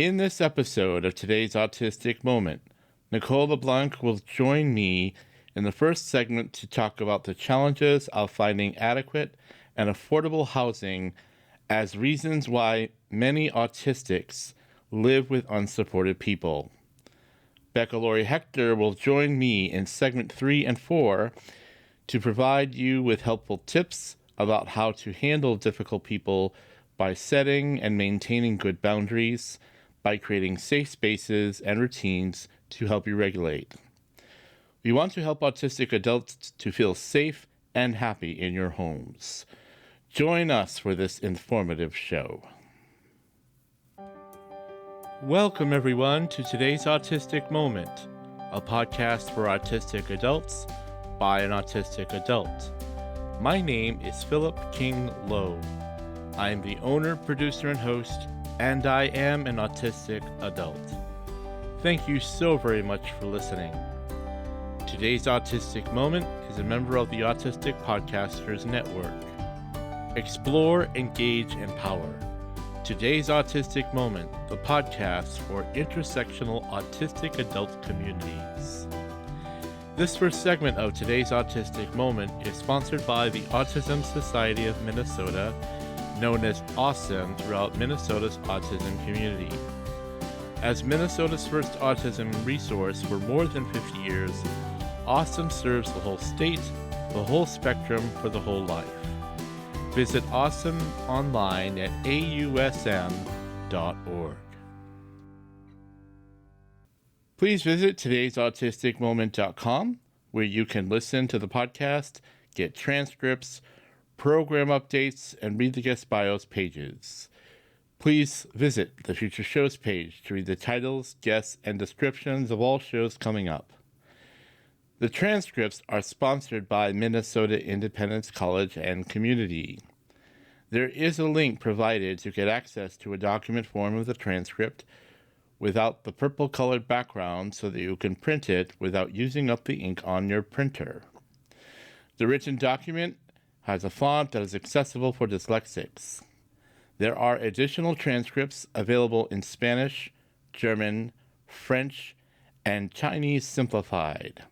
In this episode of today's Autistic Moment, Nicole LeBlanc will join me in the first segment to talk about the challenges of finding adequate and affordable housing as reasons why many autistics live with unsupported people. Becca Lory Hector will join me in segment 3 and 4 to provide you with helpful tips about how to handle difficult people by setting and maintaining good boundaries, by creating safe spaces and routines to help you regulate. We want to help autistic adults to feel safe and happy in your homes. Join us for this informative show. Welcome, everyone, to today's Autistic Moment, a podcast for autistic adults by an autistic adult. My name is Philip King Lowe. I am the owner, producer, and host, and I am an autistic adult. Thank you so very much for listening. Today's Autistic Moment is a member of the Autistic Podcasters Network. Explore, engage, empower. Today's Autistic Moment, the podcast for intersectional autistic adult communities. This first segment of today's Autistic Moment is sponsored by the Autism Society of Minnesota, known as AWESOME throughout Minnesota's autism community. As Minnesota's first autism resource for more than 50 years, AWESOME serves the whole state, the whole spectrum for the whole life. Visit AWESOME online at ausm.org. Please visit todaysautisticmoment.com, where you can listen to the podcast, get transcripts, program updates, and read the guest bios pages. Please visit the Future Shows page to read the titles, guests, and descriptions of all shows coming up. The transcripts are sponsored by Minnesota Independence College and Community. There is a link provided to get access to a document form of the transcript without the purple-colored background so that you can print it without using up the ink on your printer. The written document has a font that is accessible for dyslexics. There are additional transcripts available in Spanish, German, French, and Chinese simplified.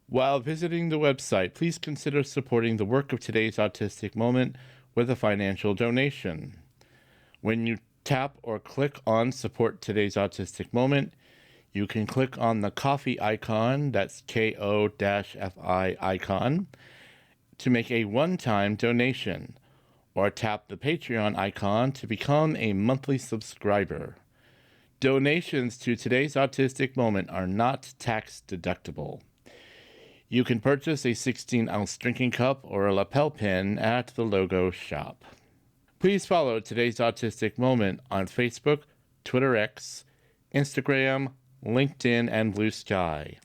While visiting the website, please consider supporting the work of today's Autistic Moment with a financial donation. When you tap or click on Support Today's Autistic Moment, you can click on the coffee icon, that's Ko-Fi icon, to make a one-time donation, or tap the Patreon icon to become a monthly subscriber. Donations to today's Autistic Moment are not tax deductible. You can purchase a 16-ounce drinking cup or a lapel pin at the logo shop. Please follow today's Autistic Moment on Facebook, Twitter X, Instagram, LinkedIn, and Blue Sky.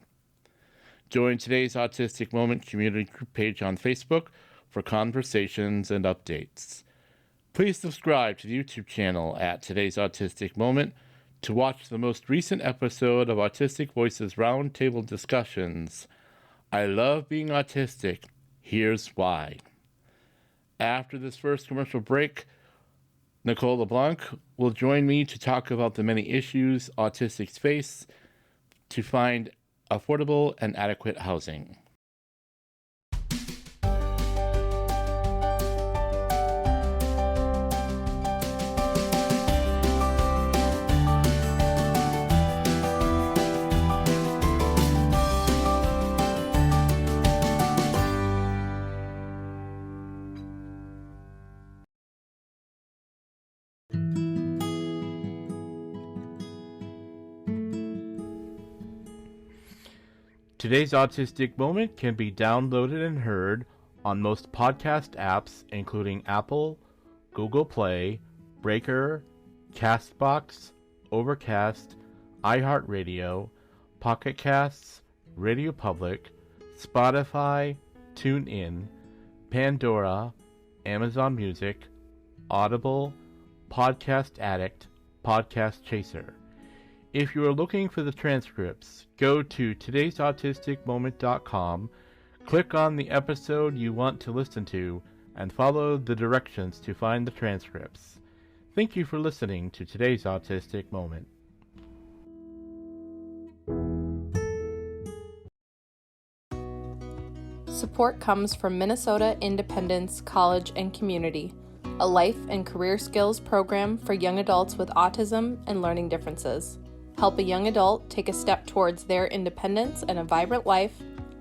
Join today's Autistic Moment community group page on Facebook for conversations and updates. Please subscribe to the YouTube channel at Today's Autistic Moment to watch the most recent episode of Autistic Voices Roundtable Discussions. I love being autistic. Here's why. After this first commercial break, Nicole LeBlanc will join me to talk about the many issues autistics face to find affordable and adequate housing. Today's Autistic Moment can be downloaded and heard on most podcast apps, including Apple, Google Play, Breaker, Castbox, Overcast, iHeartRadio, Pocket Casts, Radio Public, Spotify, TuneIn, Pandora, Amazon Music, Audible, Podcast Addict, Podcast Chaser. If you are looking for the transcripts, go to todaysautisticmoment.com, click on the episode you want to listen to, and follow the directions to find the transcripts. Thank you for listening to today's Autistic Moment. Support comes from Minnesota Independence College and Community, a life and career skills program for young adults with autism and learning differences. Help a young adult take a step towards their independence and a vibrant life.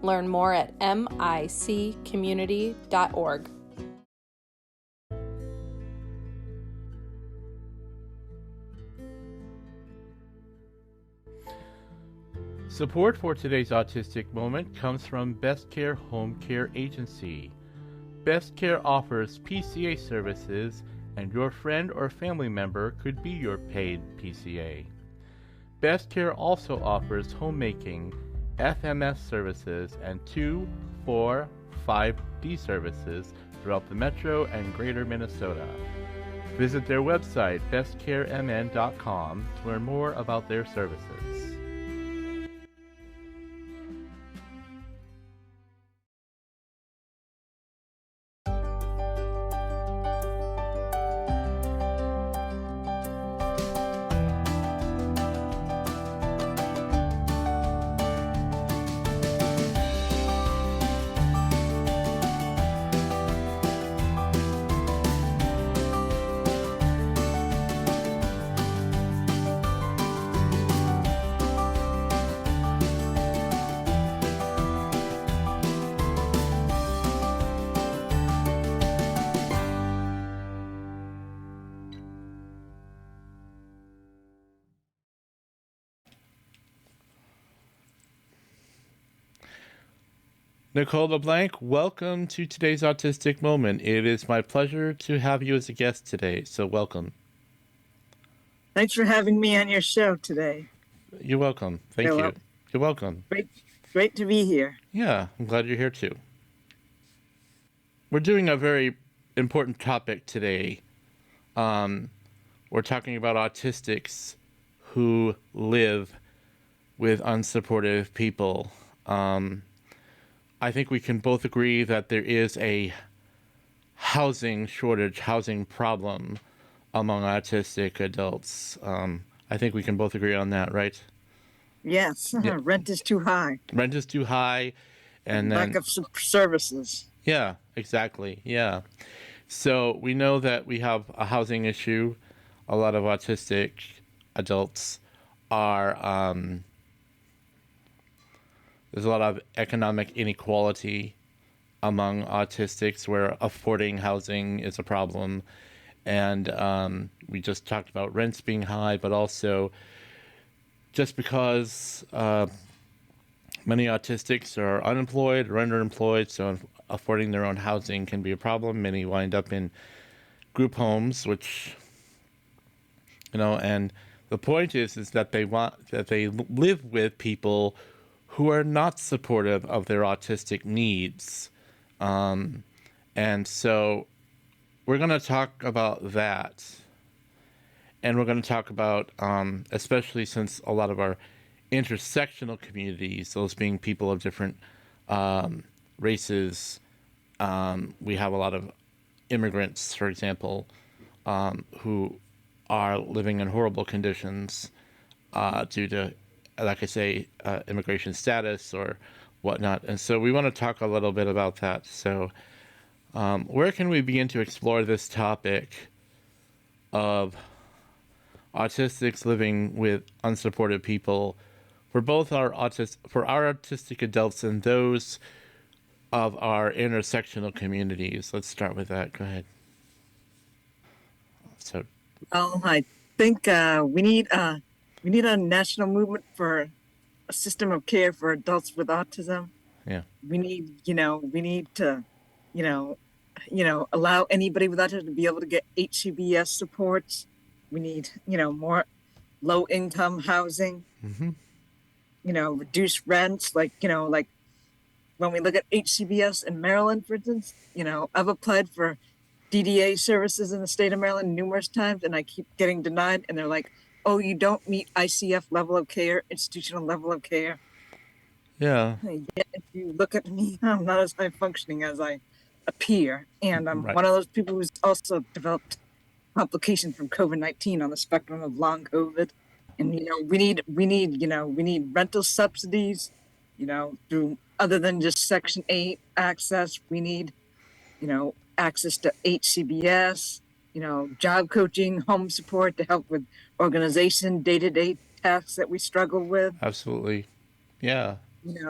Learn more at miccommunity.org. Support for today's Autistic Moment comes from Best Care Home Care Agency. Best Care offers PCA services, and your friend or family member could be your paid PCA. Best Care also offers homemaking, FMS services, and 2, 4, 5D services throughout the Metro and Greater Minnesota. Visit their website, bestcaremn.com, to learn more about their services. Nicole LeBlanc, welcome to today's Autistic Moment. It is my pleasure to have you as a guest today, so welcome. Thanks for having me on your show today. You're welcome. Thank you. You're welcome. Great to be here. Yeah, I'm glad you're here too. We're doing a very important topic today. We're talking about autistics who live with unsupportive people. I think we can both agree that there is a housing shortage, housing problem among autistic adults. I think we can both agree on that, right? Yes, yeah. Rent is too high. Rent is too high, and lack of services. Yeah, exactly. Yeah. So we know that we have a housing issue. A lot of autistic adults are there's a lot of economic inequality among autistics where affording housing is a problem. And we just talked about rents being high, but also just because many autistics are unemployed or underemployed, so affording their own housing can be a problem. Many wind up in group homes, which, and the point is that they live with people who are not supportive of their autistic needs. And so we're going to talk about that. And we're going to talk about, especially since a lot of our intersectional communities, those being people of different races, we have a lot of immigrants, for example, who are living in horrible conditions due to, like I say, immigration status or whatnot. And so we want to talk a little bit about that. So where can we begin to explore this topic of autistics living with unsupported people for both our autistic adults and those of our intersectional communities? Let's start with that. Go ahead. So, I think we need a national movement for a system of care for adults with autism. Yeah. We need to, allow anybody with autism to be able to get HCBS supports. We need, more low-income housing. Mm-hmm. Reduce rents. Like when we look at HCBS in Maryland, for instance, I've applied for DDA services in the state of Maryland numerous times, and I keep getting denied. And they're like, "Oh, you don't meet ICF level of care, institutional level of care." Yeah. Yet if you look at me, I'm not as high functioning as I appear, and I'm one of those people who's also developed complication from COVID-19 on the spectrum of long COVID. And, we need rental subsidies, through other than just Section 8 access. We need, access to HCBS, job coaching, home support to help with organization, day-to-day tasks that we struggle with. Absolutely. Yeah.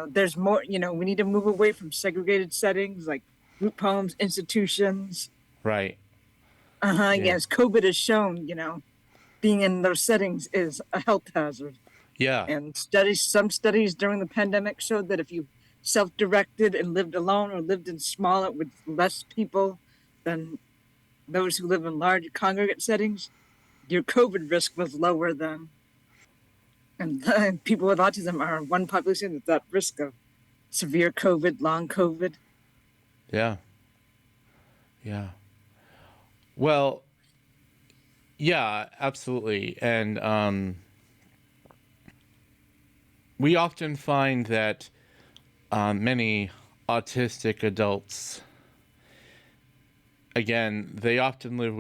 There's more, we need to move away from segregated settings like group homes, institutions. Right. Yeah. Yeah. Yes, COVID has shown, being in those settings is a health hazard. Yeah. And some studies during the pandemic showed that if you self-directed and lived alone or lived in smaller with less people than those who live in large congregate settings, your COVID risk was lower than. And people with autism are one population that's at risk of severe COVID, long COVID. Yeah. Yeah. Well, yeah, absolutely. And we often find that many autistic adults, again, they often live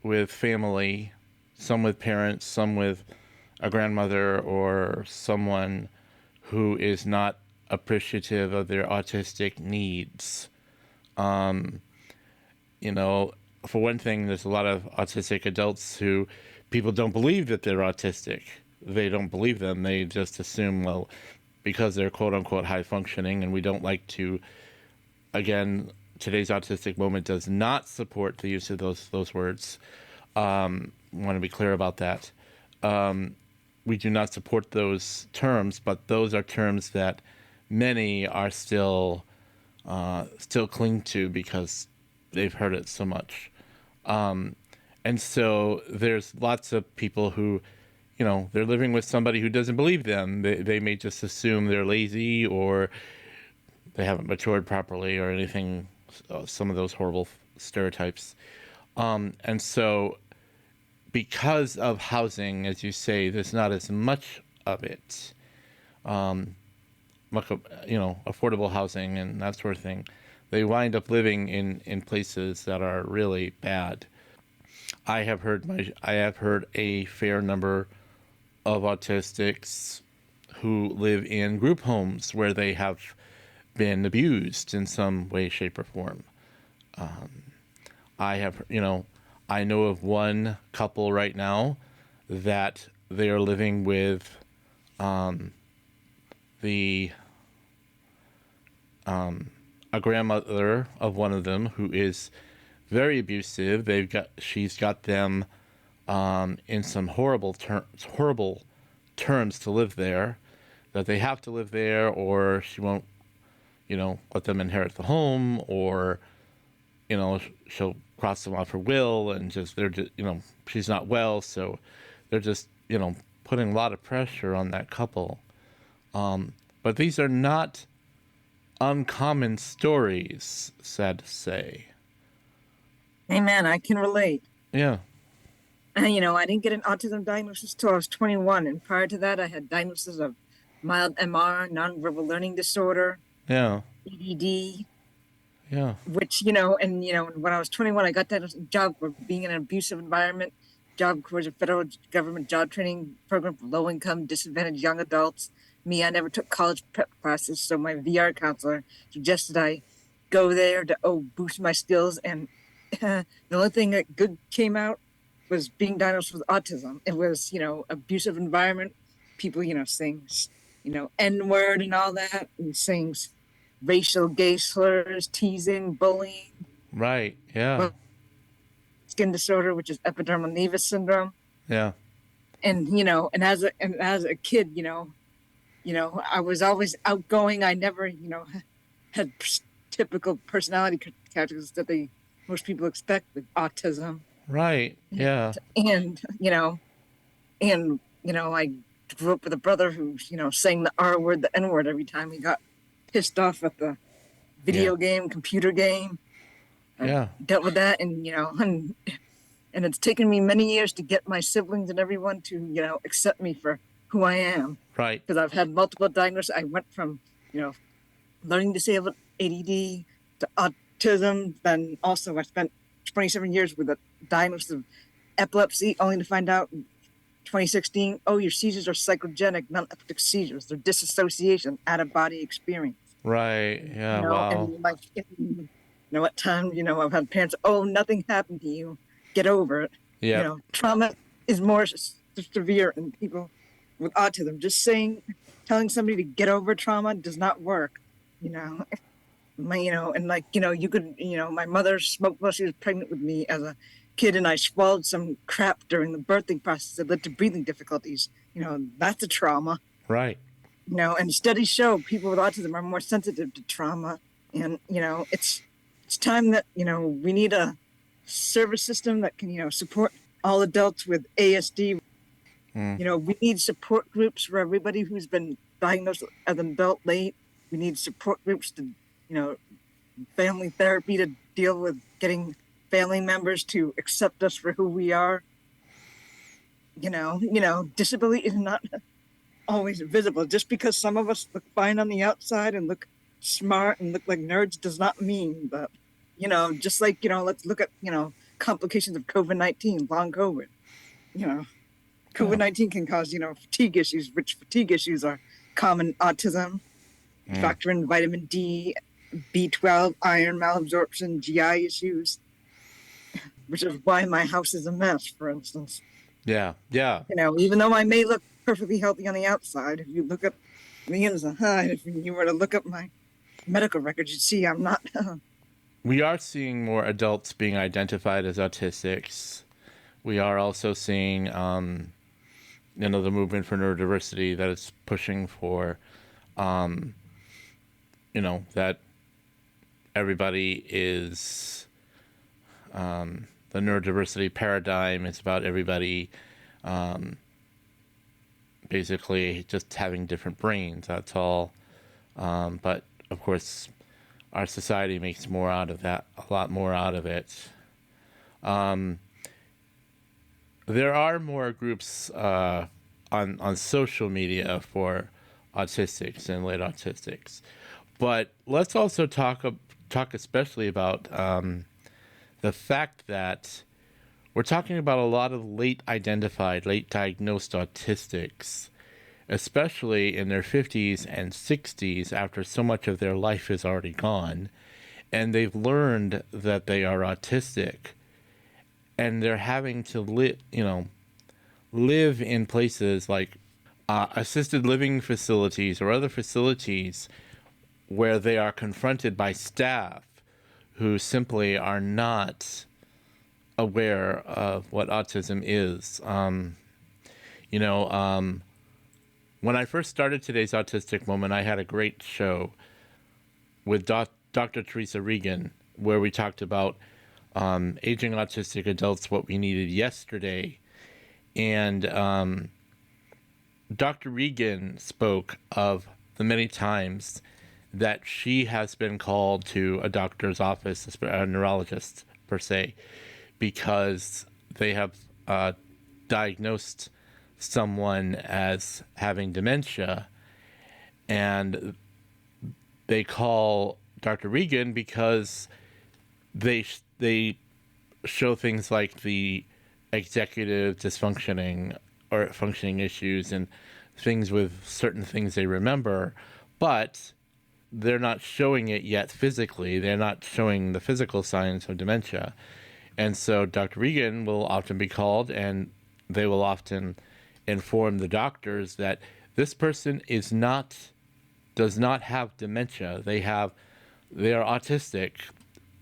with family, some with parents, some with a grandmother or someone who is not appreciative of their autistic needs. For one thing, there's a lot of autistic adults who people don't believe that they're autistic. They don't believe them. They just assume, well, because they're quote unquote high functioning, and we don't like to, again, today's autistic moment does not support the use of those words. Want to be clear about that. We do not support those terms, but those are terms that many are still cling to because they've heard it so much. And so there's lots of people who, they're living with somebody who doesn't believe them. They may just assume they're lazy or they haven't matured properly or anything, some of those horrible stereotypes. And so because of housing, as you say, there's not as much of it, affordable housing and that sort of thing. They wind up living in places that are really bad. I have heard a fair number of autistics who live in group homes where they have been abused in some way, shape, or form. I know of one couple right now that they are living with a grandmother of one of them who is very abusive. She's got them in some horrible terms to live there, that they have to live there, or she won't, let them inherit the home, or she'll cross them off her will, and she's not well, so they're just putting a lot of pressure on that couple. But these are not uncommon stories, sad to say. Amen. I can relate. Yeah. I didn't get an autism diagnosis till I was 21. And prior to that, I had diagnosis of mild MR, nonverbal learning disorder, Yeah. ADD. Yeah. Which, when I was 21, I got that job for being in an abusive environment. Job Corps, a federal government job training program for low-income, disadvantaged young adults. I never took college prep classes, so my VR counselor suggested I go there to boost my skills. And the only thing that good came out was being diagnosed with autism. It was, abusive environment, people, saying, N-word and all that, and saying racial gay slurs, teasing, bullying. Right. Yeah. Skin disorder, which is epidermal nevus syndrome. Yeah. And as a kid, I was always outgoing. I never, had typical personality characteristics that most people expect with autism. Right. Yeah. And I grew up with a brother who, saying the R word, the N word every time he got pissed off at the video game, computer game. I dealt with that, and it's taken me many years to get my siblings and everyone to, accept me for who I am. Right. Because I've had multiple diagnoses. I went from, learning disabled ADD to autism. Then also I spent 27 years with a diagnosis of epilepsy, only to find out in 2016, oh, your seizures are psychogenic, non-epileptic seizures. They're disassociation, out-of-body experience. Right. Yeah. Wow. And like, at times, I've had parents, oh, nothing happened to you. Get over it. Yep. Trauma is more severe in people with autism. Just telling somebody to get over trauma does not work. You could, my mother smoked while she was pregnant with me as a kid, and I swallowed some crap during the birthing process that led to breathing difficulties. That's a trauma. Right. And studies show people with autism are more sensitive to trauma. And, it's time that, we need a service system that can, support all adults with ASD. We need support groups for everybody who's been diagnosed as an adult late. We need support groups to, family therapy to deal with getting family members to accept us for who we are. Disability is not always visible. Just because some of us look fine on the outside and look smart and look like nerds does not mean that, just like, let's look at, complications of COVID-19, long COVID. COVID-19 can cause, fatigue issues, which fatigue issues are common autism. Factor in vitamin D, B12, iron malabsorption, GI issues, which is why my house is a mess, for instance. Yeah. Even though I may look perfectly healthy on the outside, if you look at me inside, if you were to look up my medical records, you'd see I'm not. We are seeing more adults being identified as autistics. We are also seeing, the movement for neurodiversity that is pushing for, that everybody is, the neurodiversity paradigm is about everybody, basically just having different brains, that's all. But of course, our society makes more out of that, a lot more out of it. There are more groups on social media for autistics and late autistics, but let's also talk especially about the fact that we're talking about a lot of late identified, late diagnosed autistics, especially in their 50s and 60s after so much of their life is already gone, and they've learned that they are autistic, and they're having to live in places like assisted living facilities or other facilities where they are confronted by staff who simply are not aware of what autism is. When I first started today's Autistic Moment, I had a great show with Dr. Teresa Regan, where we talked about aging autistic adults, what we needed yesterday. And Dr. Regan spoke of the many times that she has been called to a doctor's office, a neurologist per se, because they have diagnosed someone as having dementia, and they call Dr. Regan because they show things like the executive dysfunctioning or functioning issues and things with certain things they remember, but they're not showing it yet physically. They're not showing the physical signs of dementia. And so Dr. Regan will often be called, and they will often inform the doctors that this person does not have dementia. They are autistic,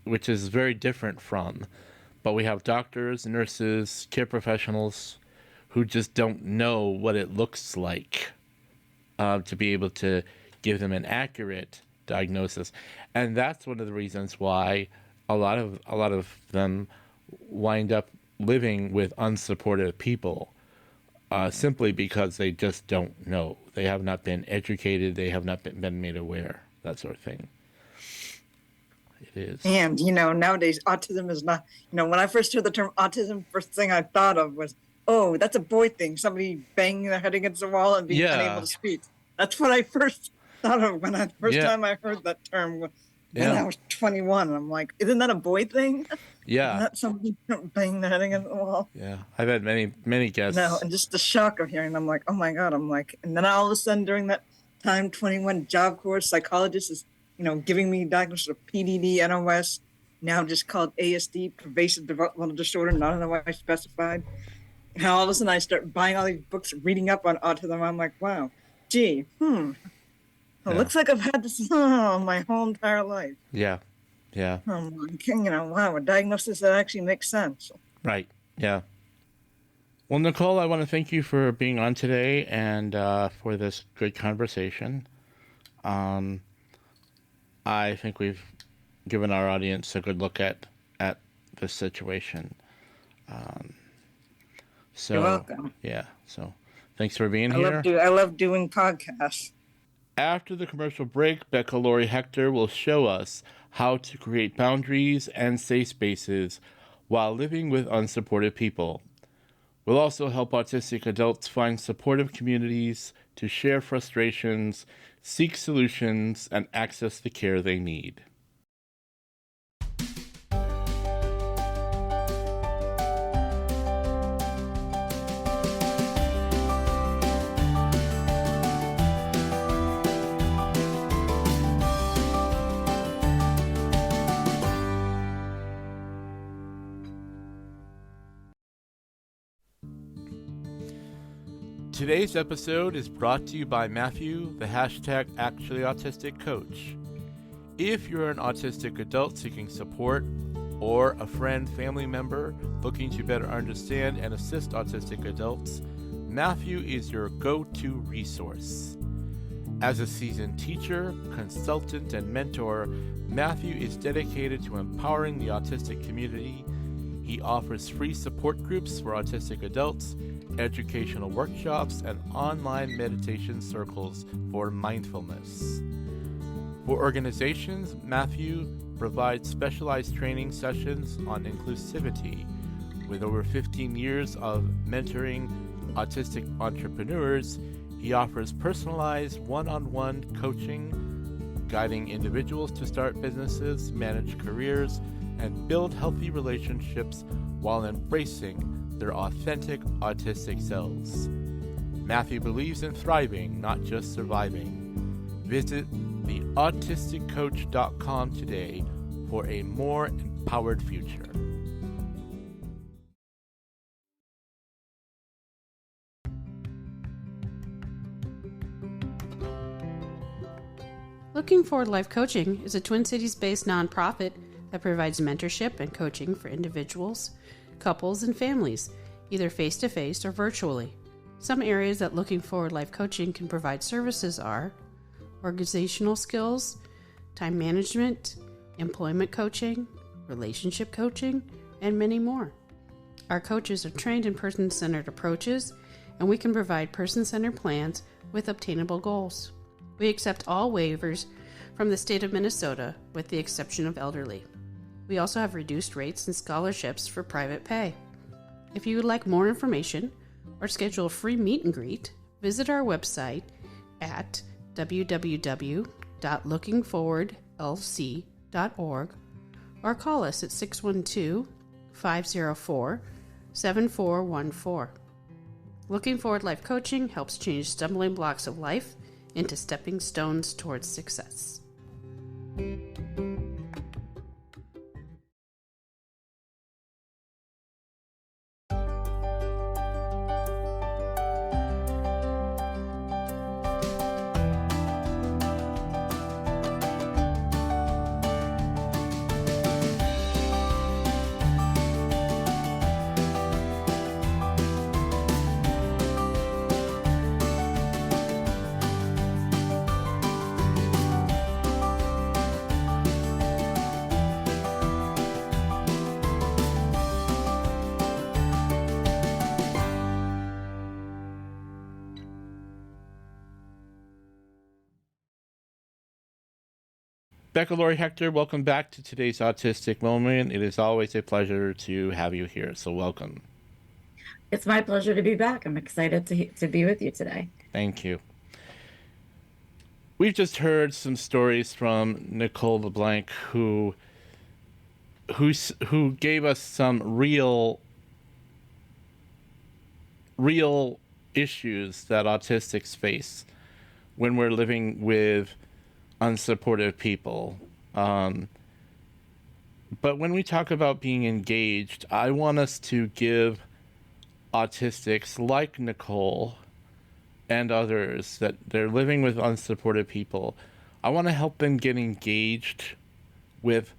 which is very different from, but we have doctors, nurses, care professionals who just don't know what it looks like to be able to give them an accurate diagnosis. And that's one of the reasons why a lot of them wind up living with unsupportive people, simply because they just don't know. They have not been educated. They have not been made aware, that sort of thing. It is. And, nowadays autism is not, when I first heard the term autism, first thing I thought of was, oh, that's a boy thing. Somebody banging their head against the wall and being unable to speak. That's what I first thought of when time I heard that term. And Yeah. I was 21. And I'm like, isn't that a boy thing? Isn't Yeah. that something banging their head against the wall? Yeah. I've had many guests. No, and just the shock of hearing, I'm like, oh my God. I'm like, and then all of a sudden during that time, 21 job corps, psychologist is, giving me diagnosis of PDD, NOS, now just called ASD, pervasive developmental disorder, not otherwise specified. And all of a sudden I start buying all these books, reading up on autism. I'm like, wow, gee, it looks like I've had this my whole entire life. Yeah. Yeah. I'm like, wow, a diagnosis that actually makes sense. Right. Yeah. Well, Nicole, I want to thank you for being on today and for this good conversation. I think we've given our audience a good look at this situation. So, You're welcome. Yeah. So thanks for being here. I love doing podcasts. After the commercial break, Becca Lory Hector will show us how to create boundaries and safe spaces while living with unsupportive people. We'll also help autistic adults find supportive communities to share frustrations, seek solutions, and access the care they need. Today's episode is brought to you by Matthew, the #ActuallyAutistic Coach. If you're an autistic adult seeking support, or a friend, family member looking to better understand and assist autistic adults, Matthew is your go-to resource. As a seasoned teacher, consultant, and mentor, Matthew is dedicated to empowering the autistic community. He offers free support groups for autistic adults, educational workshops, and online meditation circles for mindfulness. For organizations, Matthew provides specialized training sessions on inclusivity. With over 15 years of mentoring autistic entrepreneurs, he offers personalized one-on-one coaching, guiding individuals to start businesses, manage careers, and build healthy relationships while embracing their authentic autistic selves. Matthew believes in thriving, not just surviving. Visit theautisticcoach.com today for a more empowered future. Looking Forward Life Coaching is a Twin Cities-based nonprofit that provides mentorship and coaching for individuals, couples, and families, either face-to-face or virtually. Some areas that Looking Forward Life Coaching can provide services are organizational skills, time management, employment coaching, relationship coaching, and many more. Our coaches are trained in person-centered approaches, and we can provide person-centered plans with obtainable goals. We accept all waivers from the state of Minnesota, with the exception of elderly. We also have reduced rates and scholarships for private pay. If you would like more information or schedule a free meet and greet, visit our website at www.lookingforwardlc.org or call us at 612-504-7414. Looking Forward Life Coaching helps change stumbling blocks of life into stepping stones towards success. Becca Lory Hector, welcome back to today's Autistic Moment. It is always a pleasure to have you here, so welcome. It's my pleasure to be back. I'm excited to be with you today. Thank you. we've just heard some stories from Nicole LeBlanc, who gave us some real issues that autistics face when we're living with unsupportive people. But when we talk about being engaged, I want us to give autistics like Nicole and others that they're living with unsupportive people. I want to help them get engaged with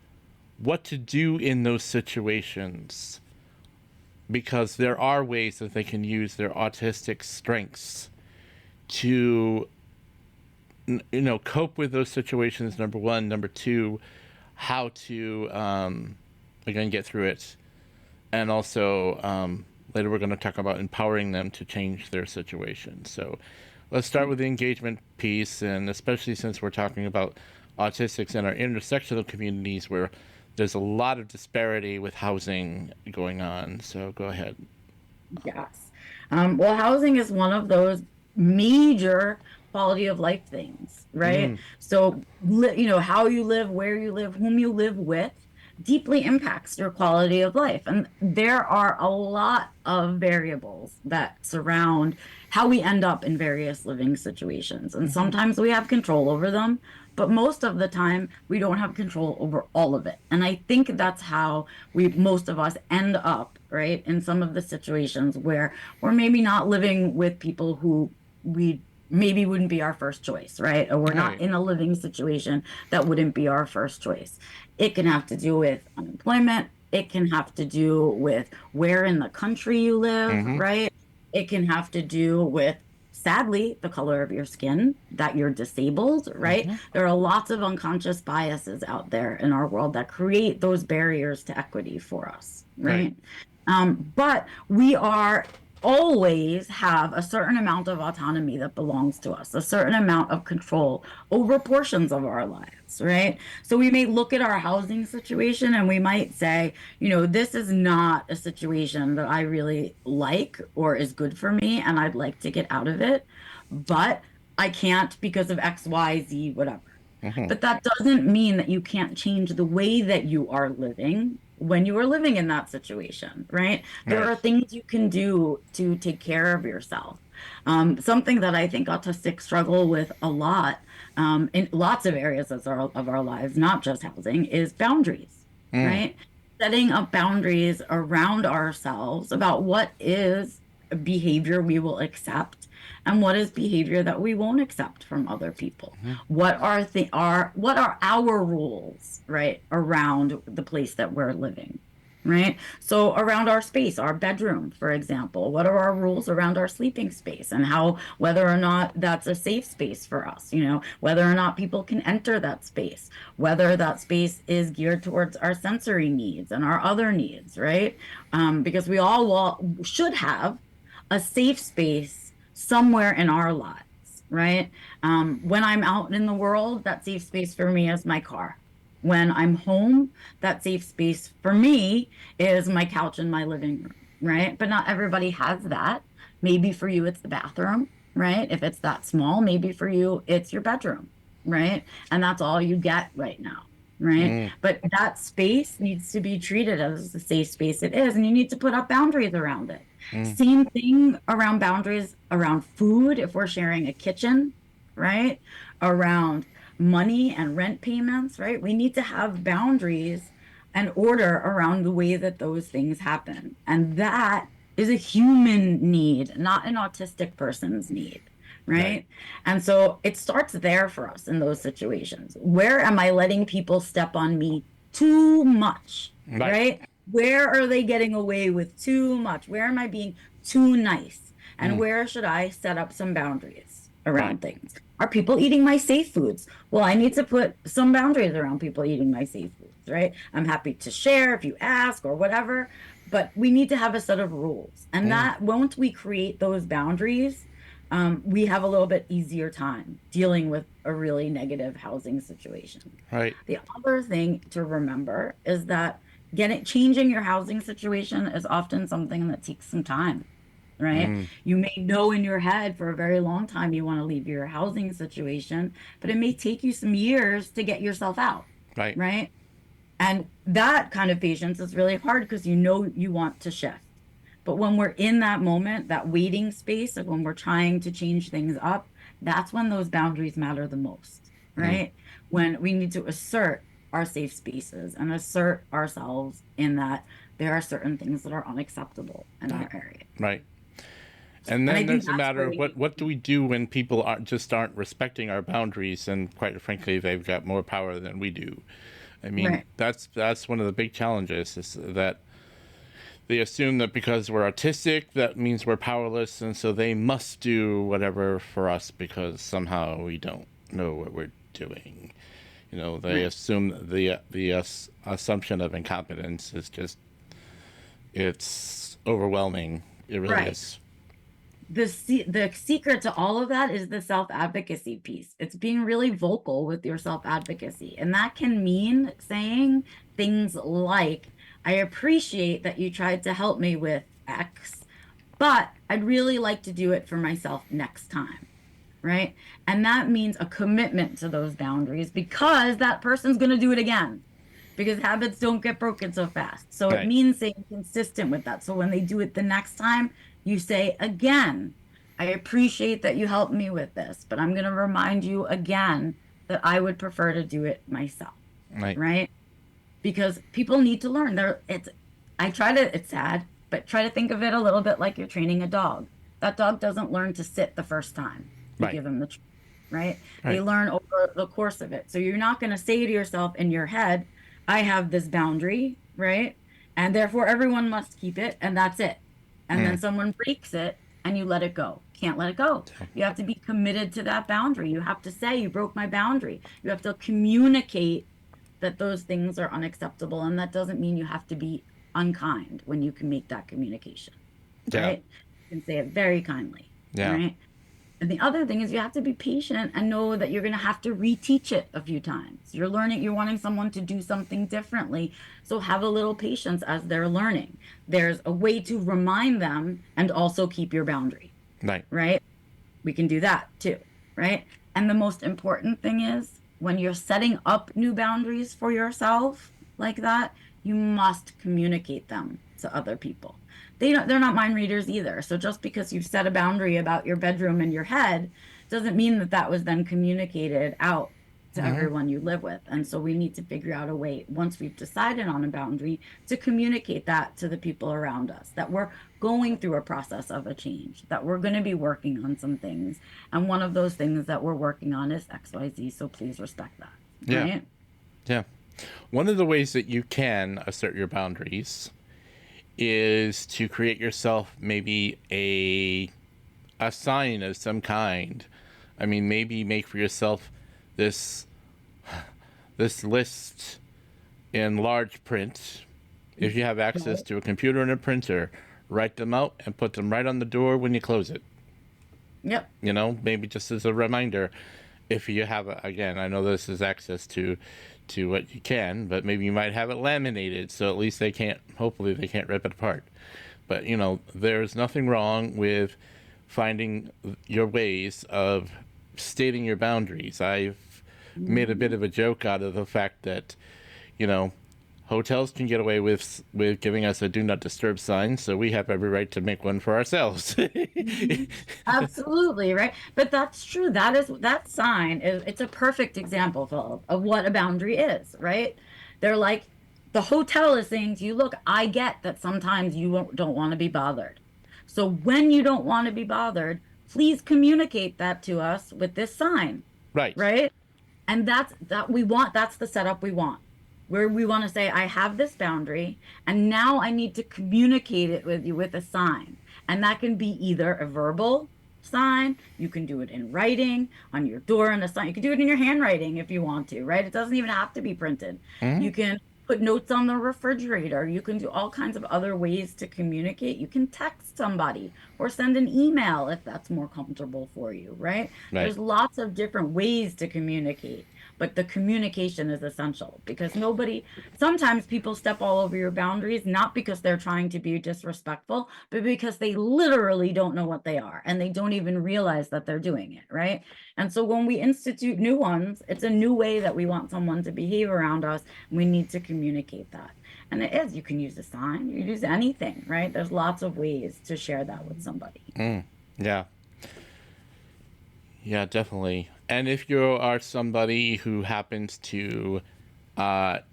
what to do in those situations, because there are ways that they can use their autistic strengths to cope with those situations, number one. Number two, how to again get through it. And also later we're going to talk about empowering them to change their situation. So let's start with the engagement piece, and especially since we're talking about autistics in our intersectional communities where there's a lot of disparity with housing going on. So go ahead. Yes. Well, housing is one of those major quality of life things, right? So, how you live, where you live, whom you live with deeply impacts your quality of life. And there are a lot of variables that surround how we end up in various living situations. And sometimes we have control over them, but most of the time we don't have control over all of it. And I think that's how most of us end up, right? In some of the situations where we're maybe not living with people who we maybe wouldn't be our first choice, right? Or we're not in a living situation that wouldn't be our first choice. It can have to do with unemployment. It can have to do with where in the country you live, right? It can have to do with, sadly, the color of your skin, that you're disabled, right? There are lots of unconscious biases out there in our world that create those barriers to equity for us, right? But we always have a certain amount of autonomy that belongs to us, a certain amount of control over portions of our lives, right? So we may look at our housing situation and we might say, this is not a situation that I really like or is good for me, and I'd like to get out of it, but I can't because of X, Y, Z, whatever. But that doesn't mean that you can't change the way that you are living when you are living in that situation, right? There are things you can do to take care of yourself. Something that I think autistics struggle with a lot in lots of areas of our lives, not just housing, is boundaries, right? Setting up boundaries around ourselves about what is a behavior we will accept and what is behavior that we won't accept from other people. What are our rules, right, around the place that we're living, right? So around our space, our bedroom, for example, what are our rules around our sleeping space, and whether or not that's a safe space for us, whether or not people can enter that space, whether that space is geared towards our sensory needs and our other needs, right? Because we all should have a safe space somewhere in our lives, right? When I'm out in the world, that safe space for me is my car. When I'm home, that safe space for me is my couch in my living room, right? But not everybody has that. Maybe for you, it's the bathroom, right? If it's that small, maybe for you, it's your bedroom, right? And that's all you get right now, right? But that space needs to be treated as the safe space it is, and you need to put up boundaries around it. Same thing around boundaries around food, if we're sharing a kitchen, right? Around money and rent payments, right? We need to have boundaries and order around the way that those things happen. And that is a human need, not an autistic person's need, right? And so it starts there for us in those situations. Where am I letting people step on me too much, right? Where are they getting away with too much? Where am I being too nice? And where should I set up some boundaries around things? Are people eating my safe foods? Well, I need to put some boundaries around people eating my safe foods, right? I'm happy to share if you ask or whatever, but we need to have a set of rules. And that once we create those boundaries, we have a little bit easier time dealing with a really negative housing situation. Right. The other thing to remember is that changing your housing situation is often something that takes some time, right? You may know in your head for a very long time you want to leave your housing situation, but it may take you some years to get yourself out, Right. right? And that kind of patience is really hard because you know you want to shift. But when we're in that moment, that waiting space of when we're trying to change things up, that's when those boundaries matter the most, right? When we need to assert our safe spaces and assert ourselves in that there are certain things that are unacceptable in our area. Right. And And I then think there's a that's matter where of what do we do when people aren't respecting our boundaries, and quite frankly, they've got more power than we do. I mean, Right. that's one of the big challenges, is that they assume that because we're autistic, that means we're powerless, and so they must do whatever for us because somehow we don't know what we're doing. You know, they assume the assumption of incompetence is just, it's overwhelming. It really Right. is. The secret to all of that is the self-advocacy piece. It's being really vocal with your self-advocacy. And that can mean saying things like, I appreciate that you tried to help me with X, but I'd really like to do it for myself next time. Right. And that means a commitment to those boundaries because that person's going to do it again, because habits don't get broken so fast. So it Right. means staying consistent with that. So when they do it the next time, you say again, I appreciate that you helped me with this, but I'm going to remind you again that I would prefer to do it myself. Right. Right. Because people need to learn. It's sad, but try to think of it a little bit like you're training a dog. That dog doesn't learn to sit the first time you Right. give him the right? They Right. learn over the course of it. So you're not going to say to yourself in your head, I have this boundary, right? And therefore everyone must keep it, and that's it. And then someone breaks it and you let it go. Can't let it go. You have to be committed to that boundary. You have to say, you broke my boundary. You have to communicate that those things are unacceptable. And that doesn't mean you have to be unkind when you can make that communication, Yeah. right? You can say it very kindly, Yeah. right? And the other thing is you have to be patient and know that you're going to have to reteach it a few times. You're wanting someone to do something differently. So have a little patience as they're learning. There's a way to remind them and also keep your boundary, Right. right? We can do that too, right? And the most important thing is when you're setting up new boundaries for yourself like that, you must communicate them to other people. They're not mind readers either. So just because you've set a boundary about your bedroom in your head doesn't mean that that was then communicated out to everyone you live with. And so we need to figure out a way, once we've decided on a boundary, to communicate that to the people around us, that we're going through a process of a change, that we're going to be working on some things. And one of those things that we're working on is XYZ. So please respect that. Yeah. Right? Yeah. One of the ways that you can assert your boundaries is to create yourself maybe a sign of some kind. I mean, maybe make for yourself this list in large print. If you have access to a computer and a printer, write them out and put them right on the door when you close it. Yep. You know, maybe just as a reminder. If you have, again, I know this is access to what you can, but maybe you might have it laminated, so at least hopefully they can't rip it apart. But, you know, there's nothing wrong with finding your ways of stating your boundaries. I've made a bit of a joke out of the fact that, you know, hotels can get away with giving us a do not disturb sign, so we have every right to make one for ourselves. Absolutely, right? But that's true. That sign it's a perfect example, Philip, of what a boundary is, right? They're like, the hotel is saying to you, look, I get that sometimes you don't want to be bothered. So when you don't want to be bothered, please communicate that to us with this sign. Right. Right? And that's the setup we want. Where we want to say, I have this boundary, and now I need to communicate it with you with a sign. And that can be either a verbal sign, you can do it in writing, on your door, and a sign. You can do it in your handwriting if you want to, right? It doesn't even have to be printed. You can put notes on the refrigerator. You can do all kinds of other ways to communicate. You can text somebody or send an email if that's more comfortable for you, right? Right. There's lots of different ways to communicate. but the communication is essential, because sometimes people step all over your boundaries, not because they're trying to be disrespectful, but because they literally don't know what they are and they don't even realize that they're doing it, right? And so when we institute new ones, it's a new way that we want someone to behave around us. We need to communicate that. And it is, you can use a sign, you can use anything, right? There's lots of ways to share that with somebody. Yeah. Yeah, definitely. And if you are somebody who happens to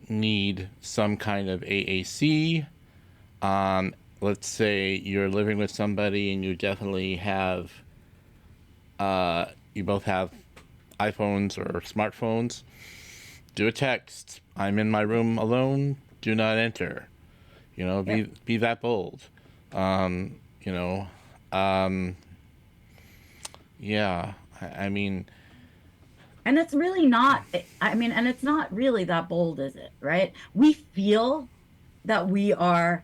need some kind of AAC, let's say you're living with somebody and you definitely have, you both have iPhones or smartphones, do a text. I'm in my room alone. Do not enter. You know, be that bold. You know, yeah. I mean, and it's really not, and it's not really that bold, is it? Right? We feel that we are,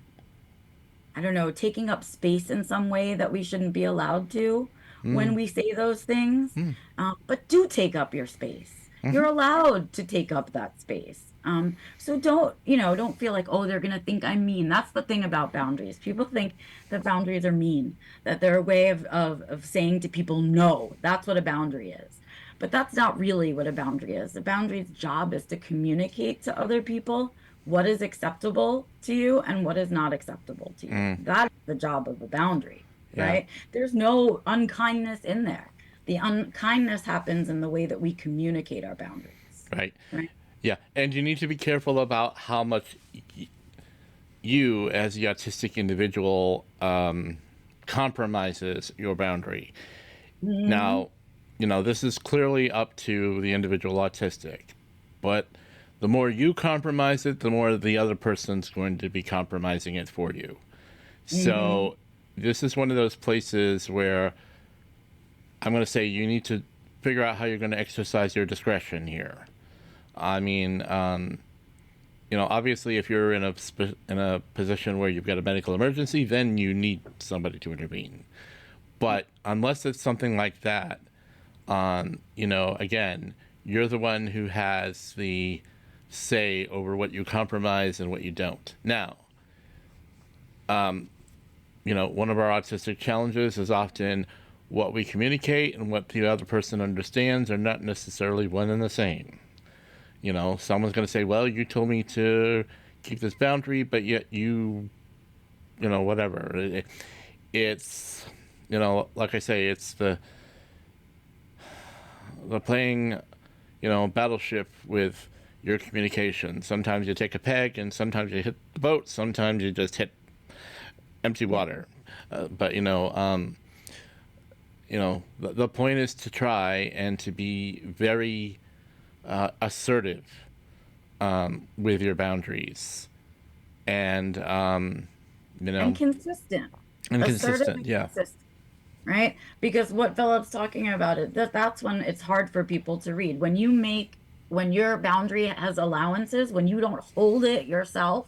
I don't know, taking up space in some way that we shouldn't be allowed to when we say those things. But do take up your space. You're allowed to take up that space. So don't feel like, oh, they're going to think I'm mean. That's the thing about boundaries. People think that boundaries are mean, that they're a way of saying to people, no, that's what a boundary is. But that's not really what a boundary is. A boundary's job is to communicate to other people what is acceptable to you and what is not acceptable to you. That's the job of a boundary, right? There's no unkindness in there. The unkindness happens in the way that we communicate our boundaries. Right. Yeah, and you need to be careful about how much you, as the autistic individual, compromises your boundary. Now, this is clearly up to the individual autistic, but the more you compromise it, the more the other person's going to be compromising it for you. So this is one of those places where I'm going to say you need to figure out how you're going to exercise your discretion here. I mean, obviously, if you're in a position where you've got a medical emergency, then you need somebody to intervene. But unless it's something like that, again, you're the one who has the say over what you compromise and what you don't. Now, one of our autistic challenges is often what we communicate and what the other person understands are not necessarily one and the same. Someone's going to say, well, you told me to keep this boundary, but yet whatever. It's, like I say, it's the playing, battleship with your communication. Sometimes you take a peg and sometimes you hit the boat. Sometimes you just hit empty water. But the point is to try and to be very assertive with your boundaries, and and consistent. Consistent, right? Because what Philip's talking about that's when it's hard for people to read. When your boundary has allowances, when you don't hold it yourself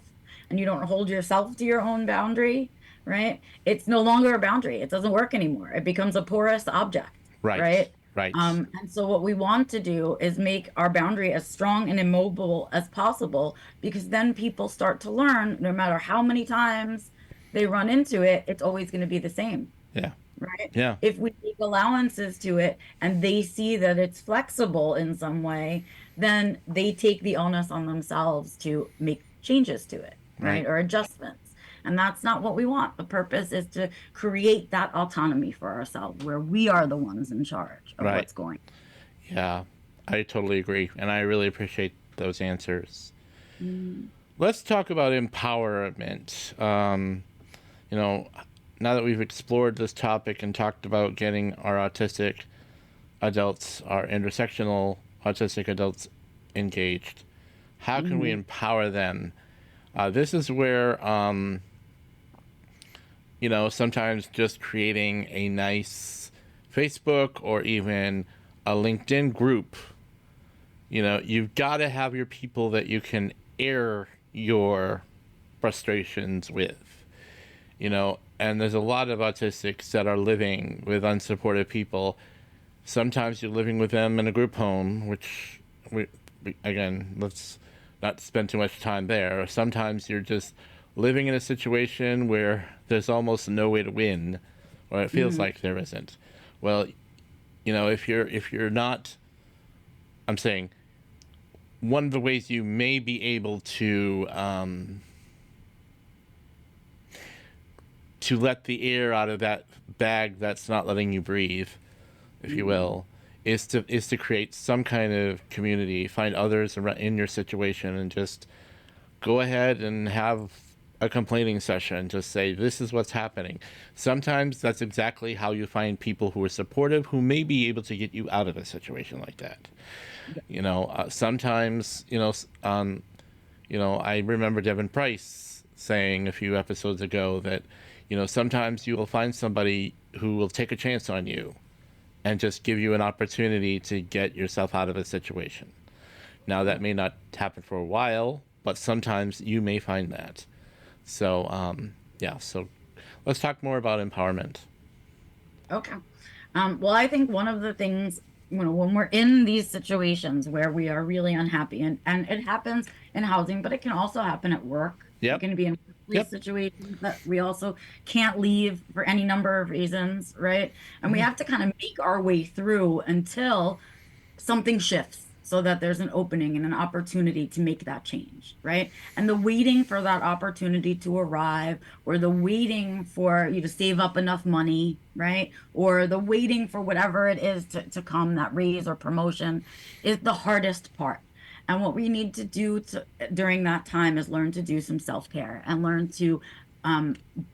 and you don't hold yourself to your own boundary, right? It's no longer a boundary. It doesn't work anymore. It becomes a porous object, right? Right. And so what we want to do is make our boundary as strong and immobile as possible, because then people start to learn, no matter how many times they run into it, it's always going to be the same. Yeah. Right? Yeah. If we make allowances to it and they see that it's flexible in some way, then they take the onus on themselves to make changes to it, right? Or adjustments. And that's not what we want. The purpose is to create that autonomy for ourselves, where we are the ones in charge of what's going on. Yeah, I totally agree. And I really appreciate those answers. Let's talk about empowerment. Now that we've explored this topic and talked about getting our autistic adults, our intersectional autistic adults engaged, how can we empower them? This is where, sometimes just creating a nice Facebook or even a LinkedIn group, you've got to have your people that you can air your frustrations with, and there's a lot of autistics that are living with unsupportive people. Sometimes you're living with them in a group home, which again, let's not spend too much time there. Or sometimes you're just living in a situation where there's almost no way to win, or it feels like there isn't. Well, if you're not, I'm saying, one of the ways you may be able to let the air out of that bag that's not letting you breathe, if you will, is to create some kind of community, find others in your situation, and just go ahead and have a complaining session. Just say, this is what's happening. Sometimes that's exactly how you find people who are supportive, who may be able to get you out of a situation like that. Sometimes, I remember Devin Price saying a few episodes ago that, sometimes you will find somebody who will take a chance on you and just give you an opportunity to get yourself out of a situation. Now, that may not happen for a while, but sometimes you may find that. So, so let's talk more about empowerment. Okay. Well, I think one of the things, when we're in these situations where we are really unhappy, and it happens in housing, but it can also happen at work. Yep. It can be in situations that we also can't leave for any number of reasons, right? And we have to kind of make our way through until something shifts, so that there's an opening and an opportunity to make that change, right? And the waiting for that opportunity to arrive, or the waiting for you to save up enough money, right? Or the waiting for whatever it is to come, that raise or promotion, is the hardest part. And what we need to do during that time is learn to do some self-care and learn to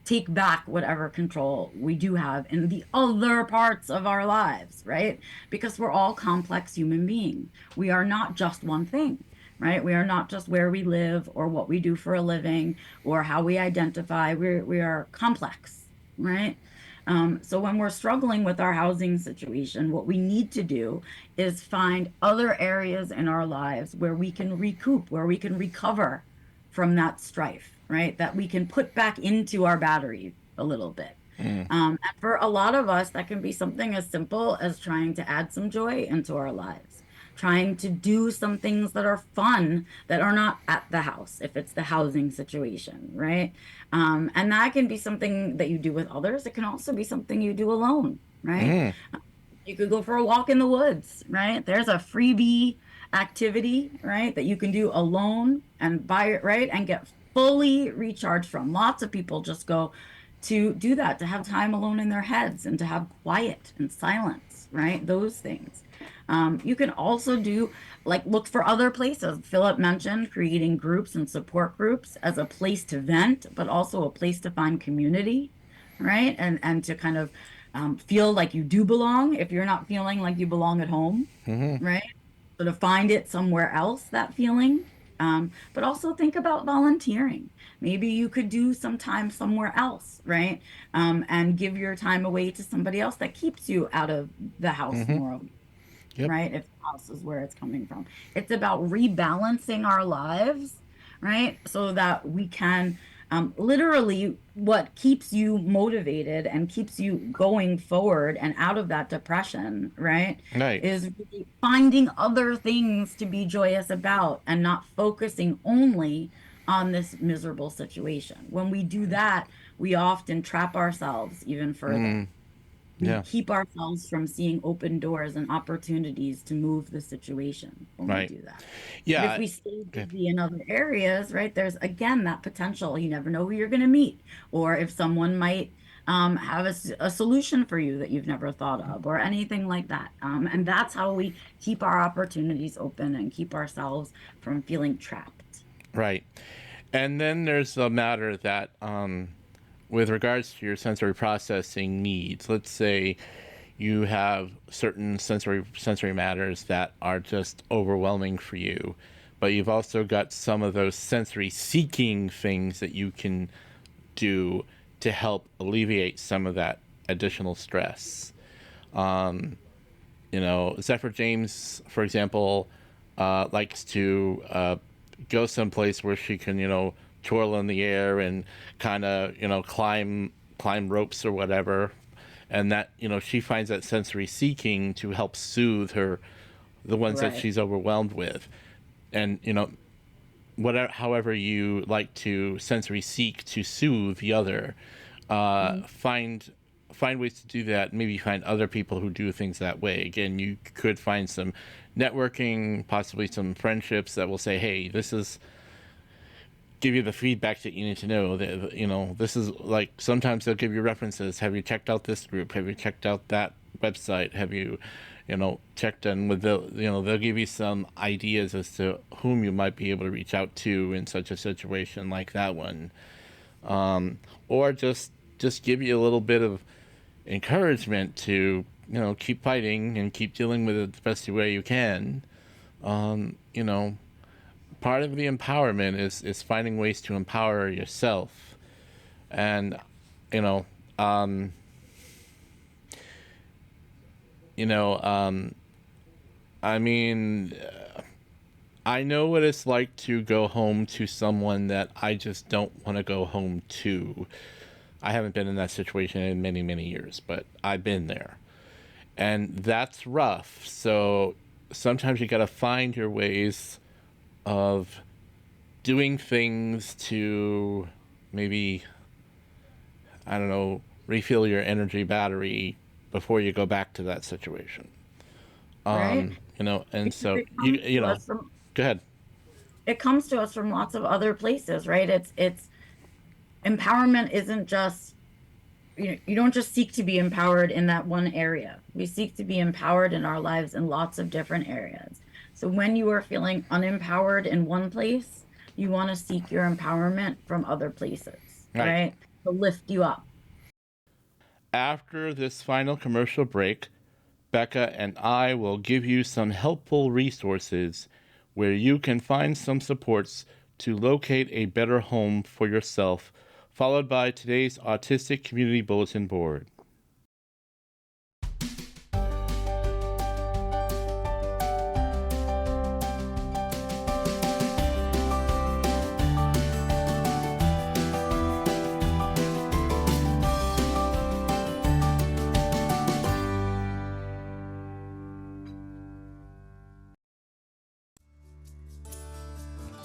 take back whatever control we do have in the other parts of our lives, right? Because we're all complex human beings. We are not just one thing, right? We are not just where we live or what we do for a living or how we identify. We are complex, right? So when we're struggling with our housing situation, what we need to do is find other areas in our lives where we can recoup, where we can recover from that strife, right? That we can put back into our battery a little bit. And for a lot of us, that can be something as simple as trying to add some joy into our lives, trying to do some things that are fun, that are not at the house, if it's the housing situation, right? And that can be something that you do with others. It can also be something you do alone, right? You could go for a walk in the woods, right? There's a freebie activity, right, that you can do alone and right, and get fully recharged from. Lots of people just go to do that, to have time alone in their heads and to have quiet and silence, right? Those things. You can also do, look for other places. Philip mentioned creating groups and support groups as a place to vent, but also a place to find community, right? And to kind of feel like you do belong if you're not feeling like you belong at home, right? So to find it somewhere else, that feeling. But also think about volunteering. Maybe you could do some time somewhere else, right? And give your time away to somebody else that keeps you out of the house more, right? If the house is where it's coming from. It's about rebalancing our lives, right? So that we can literally, what keeps you motivated and keeps you going forward and out of that depression, right? Is really finding other things to be joyous about and not focusing only on this miserable situation. When we do that, we often trap ourselves even further. We keep ourselves from seeing open doors and opportunities to move the situation when we do that. But if we stay busy in other areas, right, there's again that potential. You never know who you're going to meet, or if someone might have a solution for you that you've never thought of, or anything like that. And that's how we keep our opportunities open and keep ourselves from feeling trapped. Right. And then there's the matter that with regards to your sensory processing needs, let's say you have certain sensory matters that are just overwhelming for you, but you've also got some of those sensory seeking things that you can do to help alleviate some of that additional stress. Zephyr James, for example, likes to go someplace where she can, twirl in the air and kind of, climb ropes or whatever. And that, she finds that sensory seeking to help soothe the ones that she's overwhelmed with. and whatever, however you like to sensory seek to soothe the other, find ways to do that. Maybe find other people who do things that way. Again, you could find some networking, possibly some friendships that will say, hey, this is, give you the feedback that you need to know. That this is like, sometimes they'll give you references. Have you checked out this group? Have you checked out that website? Have you checked in with they'll give you some ideas as to whom you might be able to reach out to in such a situation like that one, or just give you a little bit of encouragement to keep fighting and keep dealing with it the best way you can. Part of the empowerment is finding ways to empower yourself, and I mean, I know what it's like to go home to someone that I just don't want to go home to. I haven't been in that situation in many, many years, but I've been there. And that's rough. So sometimes you got to find your ways of doing things to maybe, I don't know, refill your energy battery before you go back to that situation. Right. And so Go ahead. It comes to us from lots of other places, right? It's empowerment isn't just, you don't just seek to be empowered in that one area. We seek to be empowered in our lives in lots of different areas. So when you are feeling unempowered in one place, you want to seek your empowerment from other places, right? To lift you up. After this final commercial break, Becca and I will give you some helpful resources where you can find some supports to locate a better home for yourself, followed by today's Autistic Community Bulletin Board.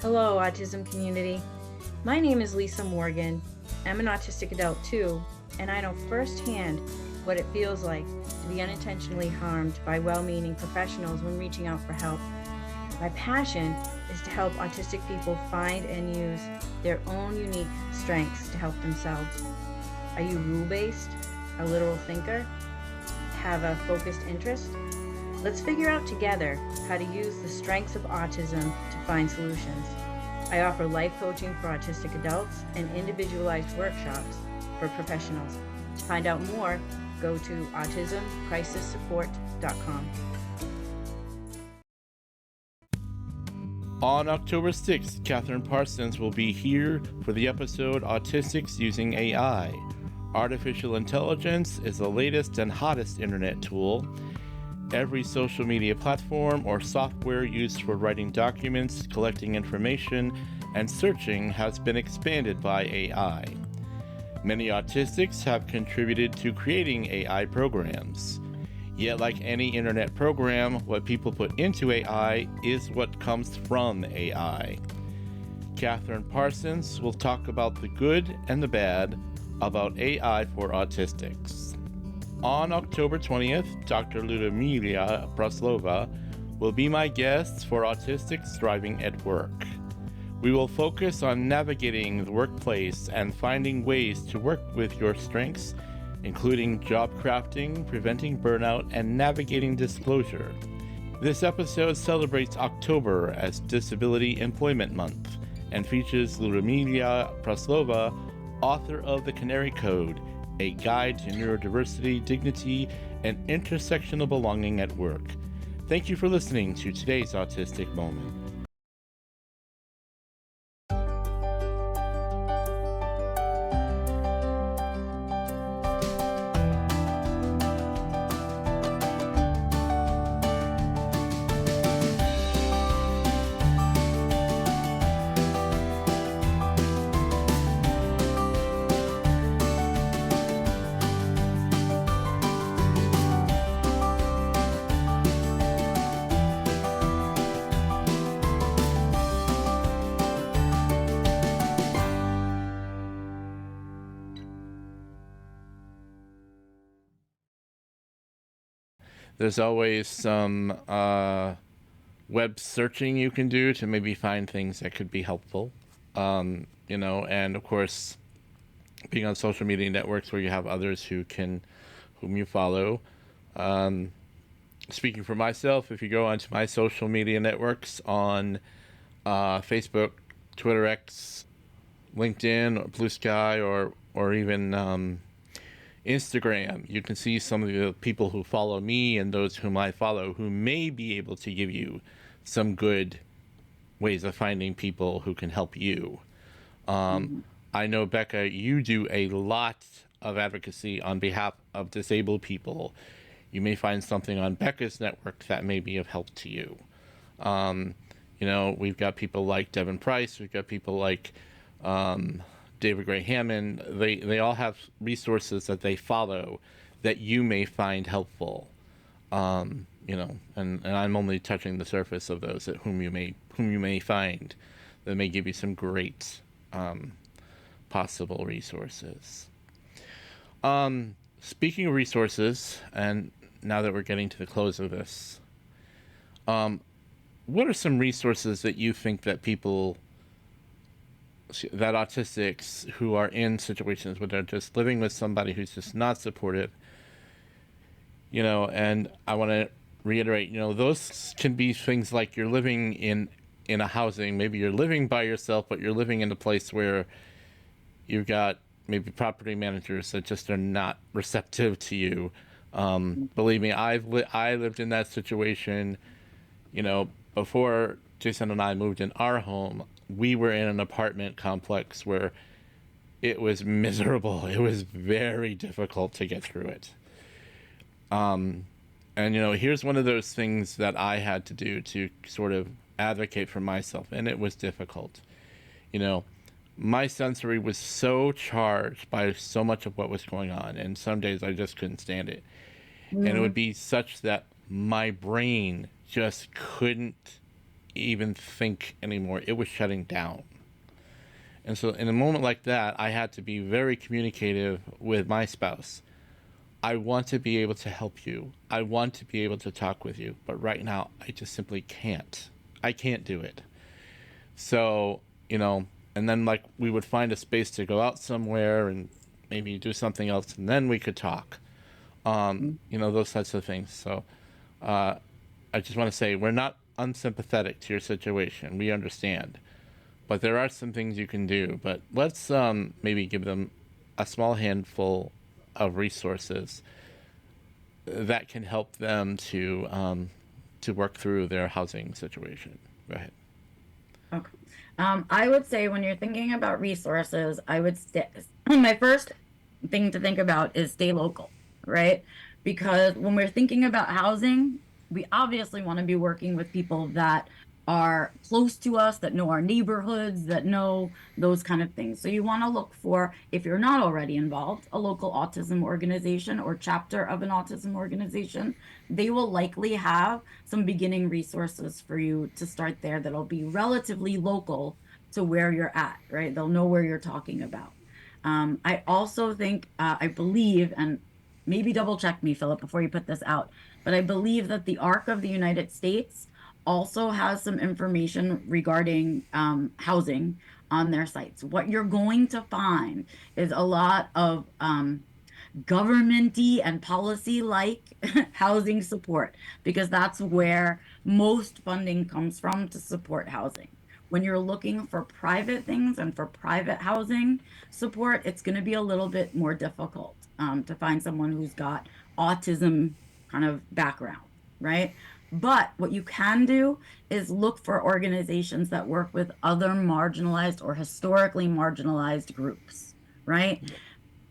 Hello, autism community. My name is Lisa Morgan. I'm an autistic adult too, and I know firsthand what it feels like to be unintentionally harmed by well-meaning professionals when reaching out for help. My passion is to help autistic people find and use their own unique strengths to help themselves. Are you rule-based, a literal thinker, have a focused interest? Let's figure out together how to use the strengths of autism to find solutions. I offer life coaching for autistic adults and individualized workshops for professionals. To find out more, go to autismcrisissupport.com. On October 6th, Catherine Parsons will be here for the episode Autistics Using AI. Artificial intelligence is the latest and hottest internet tool. Every social media platform or software used for writing documents, collecting information, and searching has been expanded by AI. Many autistics have contributed to creating AI programs. Yet, like any internet program, what people put into AI is what comes from AI. Catherine Parsons will talk about the good and the bad about AI for autistics. On October 20th, Dr. Ludmila Praslova will be my guest for Autistics Thriving at Work. We will focus on navigating the workplace and finding ways to work with your strengths, including job crafting, preventing burnout, and navigating disclosure. This episode celebrates October as Disability Employment Month and features Ludmila Praslova, author of The Canary Code, a guide to neurodiversity, dignity, and intersectional belonging at work. Thank you for listening to today's Autistic Moment. There's always some web searching you can do to maybe find things that could be helpful. And of course, being on social media networks where you have others whom you follow. Speaking for myself, if you go onto my social media networks on Facebook, Twitter X, LinkedIn, or Blue Sky, or even Instagram, you can see some of the people who follow me and those whom I follow who may be able to give you some good ways of finding people who can help you. I know, Becca, you do a lot of advocacy on behalf of disabled people. You may find something on Becca's network that may be of help to you. We've got people like Devin Price. We've got people like David Gray Hammond. They all have resources that they follow that you may find helpful. And I'm only touching the surface of those whom you may find that may give you some great possible resources. Speaking of resources, and now that we're getting to the close of this, what are some resources that you think that autistics who are in situations where they're just living with somebody who's just not supportive, and I want to reiterate, those can be things like you're living in a housing, maybe you're living by yourself, but you're living in a place where you've got maybe property managers that just are not receptive to you. Believe me, I lived in that situation, before Jason and I moved in our home. We were in an apartment complex where it was miserable. It was very difficult to get through it. And here's one of those things that I had to do to sort of advocate for myself, and it was difficult. My sensory was so charged by so much of what was going on, and some days I just couldn't stand it. And it would be such that my brain just couldn't even think anymore. It was shutting down. And so in a moment like that, I had to be very communicative with my spouse. I want to be able to help you. I want to be able to talk with you. But right now, I just simply can't. I can't do it. So, and then we would find a space to go out somewhere and maybe do something else, and then we could talk. Those types of things. So I just want to say we're not unsympathetic to your situation. We understand. But there are some things you can do. But let's maybe give them a small handful of resources that can help them to work through their housing situation. Go ahead. Okay. I would say when you're thinking about resources, my first thing to think about is stay local, right? Because when we're thinking about housing, we obviously want to be working with people that are close to us, that know our neighborhoods, that know those kind of things. So you want to look for, if you're not already involved, a local autism organization or chapter of an autism organization. They will likely have some beginning resources for you to start there that'll be relatively local to where you're at, right? They'll know where you're talking about. I also think, I believe, and maybe double check me, Philip, before you put this out, but I believe that the ARC of the United States also has some information regarding housing on their sites. What you're going to find is a lot of government-y and policy-like housing support, because that's where most funding comes from to support housing. When you're looking for private things and for private housing support, it's going to be a little bit more difficult to find someone who's got autism kind of background, right? But what you can do is look for organizations that work with other marginalized or historically marginalized groups, right?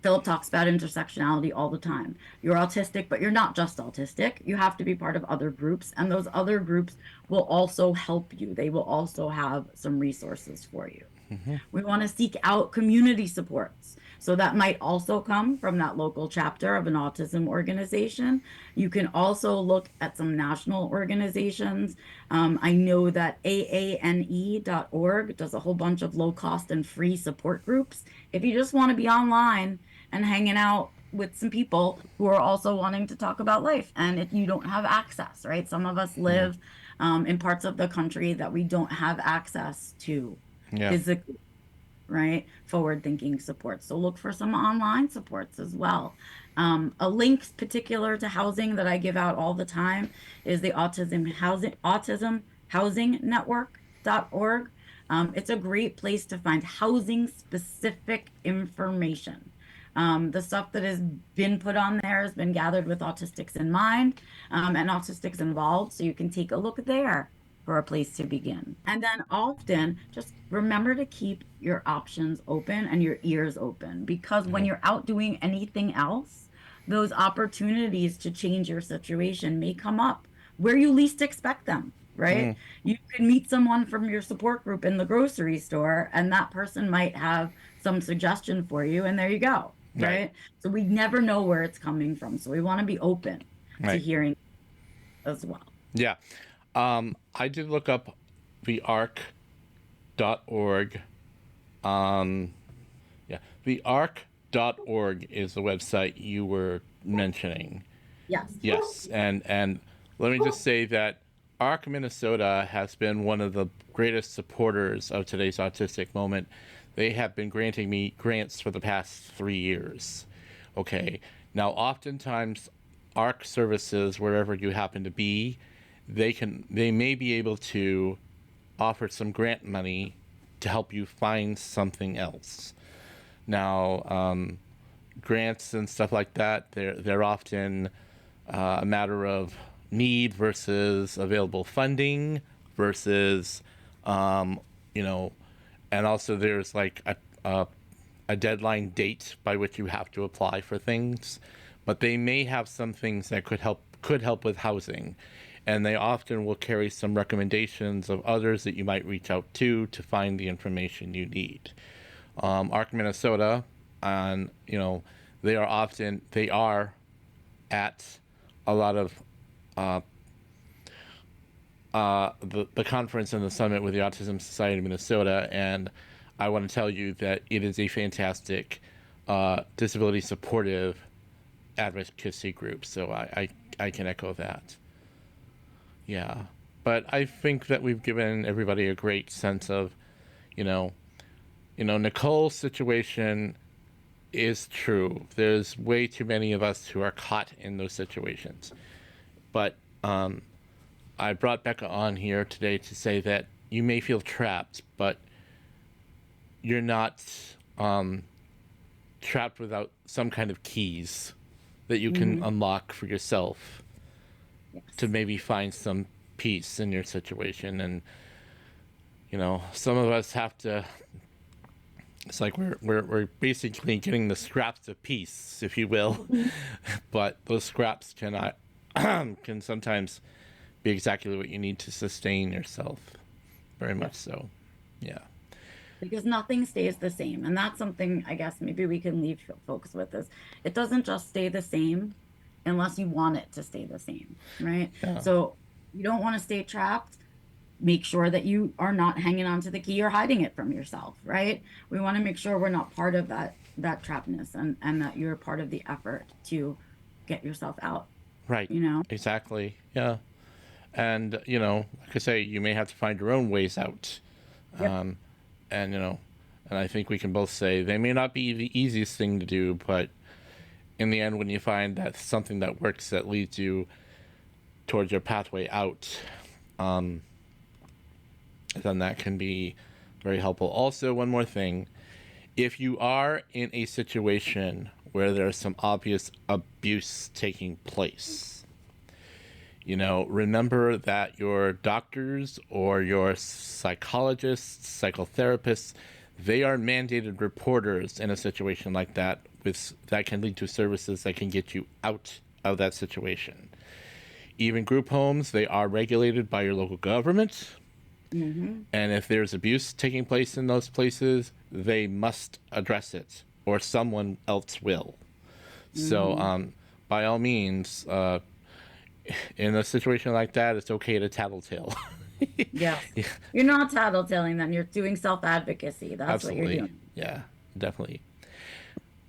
Philip talks about intersectionality all the time. You're autistic, but you're not just autistic. You have to be part of other groups, and those other groups will also help you. They will also have some resources for you. Mm-hmm. We want to seek out community supports. So that might also come from that local chapter of an autism organization. You can also look at some national organizations. I know that aane.org does a whole bunch of low cost and free support groups. If you just want to be online and hanging out with some people who are also wanting to talk about life, and if you don't have access, right? Some of us live in parts of the country that we don't have access to Yeah. physically, right? Forward thinking supports. So look for some online supports as well. A link particular to housing that I give out all the time is the Autism Housing Network.org. It's a great place to find housing specific information. The stuff that has been put on there has been gathered with autistics in mind, and autistics involved. So you can take a look there for a place to begin. And then often just remember to keep your options open and your ears open, because when you're out doing anything else, those opportunities to change your situation may come up where you least expect them, right? You can meet someone from your support group in the grocery store, and that person might have some suggestion for you, and there you go, right? So we never know where it's coming from. So we want to be open to hearing as well. Yeah. I did look up the arc.org. The arc.org is the website you were mentioning. Yes. Yes. And let me just say that ARC Minnesota has been one of the greatest supporters of today's autistic moment. They have been granting me grants for the past 3 years. Okay. Now, oftentimes, ARC services, wherever you happen to be, they may be able to offer some grant money to help you find something else. Now, grants and stuff like that, they're often a matter of need versus available funding versus, and also there's like a deadline date by which you have to apply for things. But they may have some things that could help with housing. And they often will carry some recommendations of others that you might reach out to find the information you need. ARC Minnesota, and they are at a lot of the conference and the summit with the Autism Society of Minnesota, and I want to tell you that it is a fantastic disability supportive advocacy group. So I can echo that. Yeah, but I think that we've given everybody a great sense of, Nicole's situation is true. There's way too many of us who are caught in those situations. But I brought Becca on here today to say that you may feel trapped, but you're not trapped without some kind of keys that you can unlock for yourself. Yes. To maybe find some peace in your situation. And some of us have to, it's like we're basically getting the scraps of peace, if you will. But those scraps can sometimes be exactly what you need to sustain yourself. Very much so. Yeah. Because nothing stays the same, and that's something I guess maybe we can leave folks with, is it doesn't just stay the same unless you want it to stay the same, right? Yeah. So you don't want to stay trapped. Make sure that you are not hanging on to the key or hiding it from yourself, right? We want to make sure we're not part of that trappedness, and that you're part of the effort to get yourself out. Right. Exactly. Yeah. And, like I say, you may have to find your own ways out. Yep. And I think we can both say they may not be the easiest thing to do, but in the end, when you find that something that works that leads you towards your pathway out, then that can be very helpful. Also, one more thing. If you are in a situation where there's some obvious abuse taking place, remember that your doctors or your psychologists, psychotherapists, they are mandated reporters in a situation like that, that can lead to services that can get you out of that situation. Even group homes, they are regulated by your local government. And if there's abuse taking place in those places, they must address it, or someone else will. So by all means, in a situation like that, it's okay to tattletale. Yes. Yeah. You're not tattletaling then. You're doing self-advocacy. That's Absolutely. what you're doing. Yeah, definitely.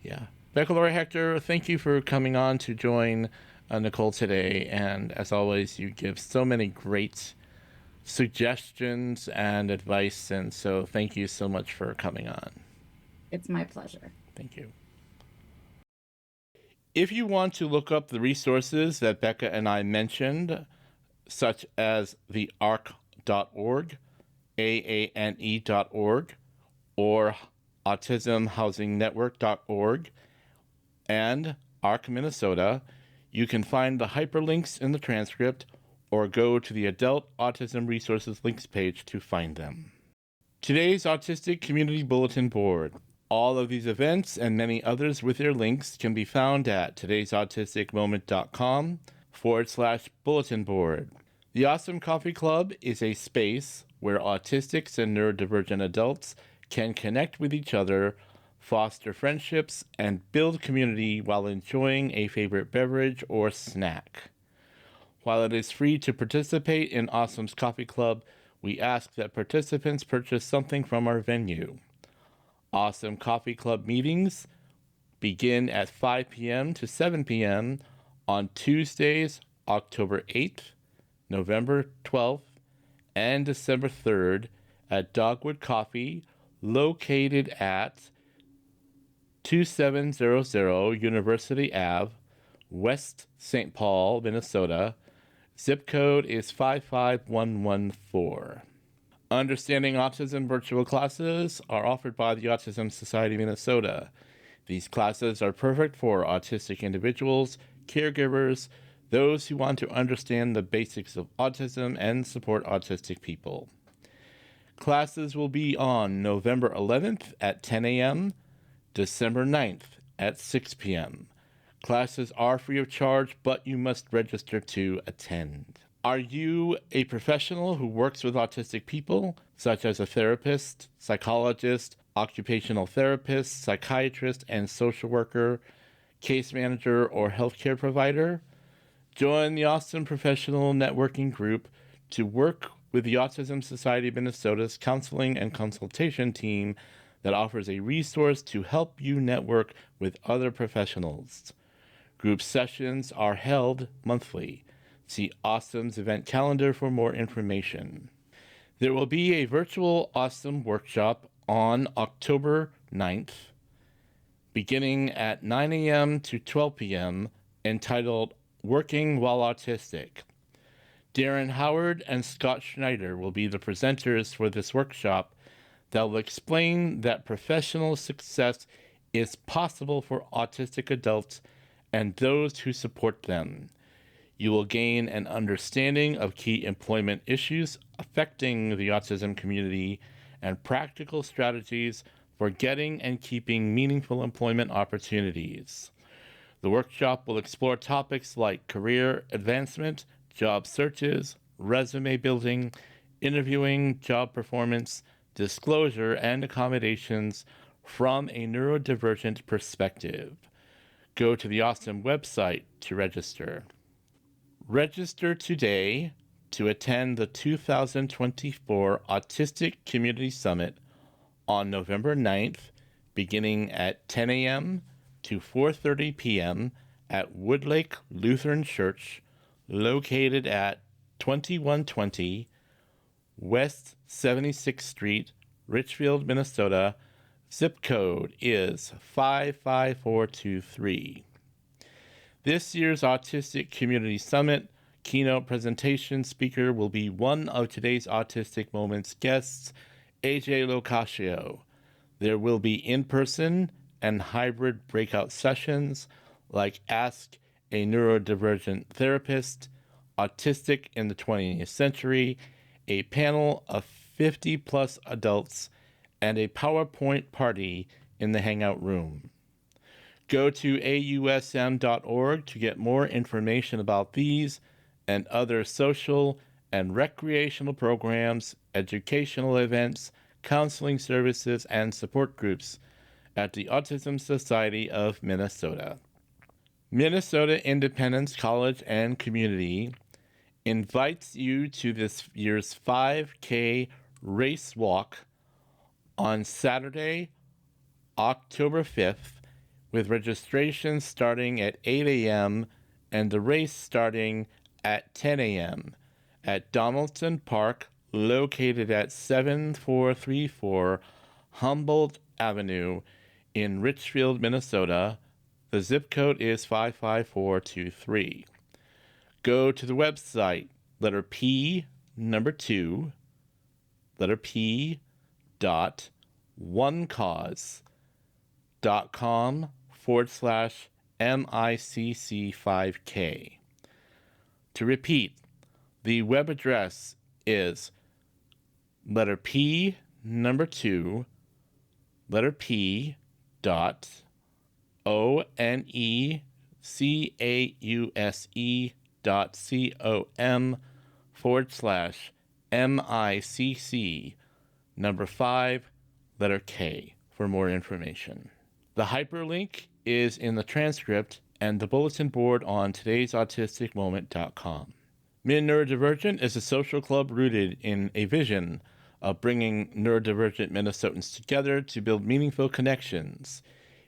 Yeah. Becca Lory Hector, thank you for coming on to join Nicole today. And as always, you give so many great suggestions and advice. And so thank you so much for coming on. It's my pleasure. Thank you. If you want to look up the resources that Becca and I mentioned, such as the AARC.org, AANE.org, or autismhousingnetwork.org, and ARC Minnesota, you can find the hyperlinks in the transcript or go to the Adult Autism Resources links page to find them. Today's Autistic Community Bulletin Board. All of these events and many others with their links can be found at todaysautisticmoment.com/bulletin board. The Awesome Coffee Club is a space where autistics and neurodivergent adults can connect with each other, foster friendships, and build community while enjoying a favorite beverage or snack. While it is free to participate in Awesome's Coffee Club, we ask that participants purchase something from our venue. Awesome Coffee Club meetings begin at 5 p.m. to 7 p.m. on Tuesdays, October 8th, November 12th, and December 3rd at Dogwood Coffee, located at 2700 University Ave, West St. Paul, Minnesota. Zip code is 55114. Understanding Autism virtual classes are offered by the Autism Society of Minnesota. These classes are perfect for autistic individuals, caregivers, those who want to understand the basics of autism and support autistic people. Classes will be on November 11th at 10 a.m., December 9th at 6 p.m. Classes are free of charge, but you must register to attend. Are you a professional who works with autistic people, such as a therapist, psychologist, occupational therapist, psychiatrist, and social worker, case manager, or healthcare provider? Join the Awesome Professional Networking Group to work with the Autism Society of Minnesota's counseling and consultation team that offers a resource to help you network with other professionals. Group sessions are held monthly. See Awesome's event calendar for more information. There will be a virtual Awesome workshop on October 9th, beginning at 9 a.m. to 12 p.m., entitled Working While Autistic. Darren Howard and Scott Schneider will be the presenters for this workshop that will explain that professional success is possible for autistic adults and those who support them. You will gain an understanding of key employment issues affecting the autism community and practical strategies for getting and keeping meaningful employment opportunities. The workshop will explore topics like career advancement, job searches, resume building, interviewing, job performance, disclosure, and accommodations from a neurodivergent perspective. Go to the Awesome website to register. Register today to attend the 2024 Autistic Community Summit on November 9th, beginning at 10 a.m. to 4:30 p.m. at Woodlake Lutheran Church, located at 2120 West 76th Street, Richfield, Minnesota. Zip code is 55423. This year's Autistic Community Summit keynote presentation speaker will be one of today's Autistic Moments guests, AJ Locascio. There will be in-person and hybrid breakout sessions like Ask a Neurodivergent Therapist, Autistic in the 20th Century, a panel of 50-plus adults, and a PowerPoint party in the Hangout Room. Go to ausm.org to get more information about these and other social and recreational programs, educational events, counseling services, and support groups at the Autism Society of Minnesota. Minnesota Independence College and Community invites you to this year's 5K race walk on Saturday, October 5th, with registration starting at 8 a.m. and the race starting at 10 a.m. at Donaldson Park, located at 7434 Humboldt Avenue in Richfield, Minnesota. The zip code is 55423. Go to the website, letter P, number 2, letter P, onecause.com/MICC5K. To repeat, the web address is letter P, number 2, letter P, ONECAUSE.com/MICC number 5, letter K for more information. The hyperlink is in the transcript and the bulletin board on todaysautisticmoment.com. Min Neurodivergent is a social club rooted in a vision of bringing neurodivergent Minnesotans together to build meaningful connections.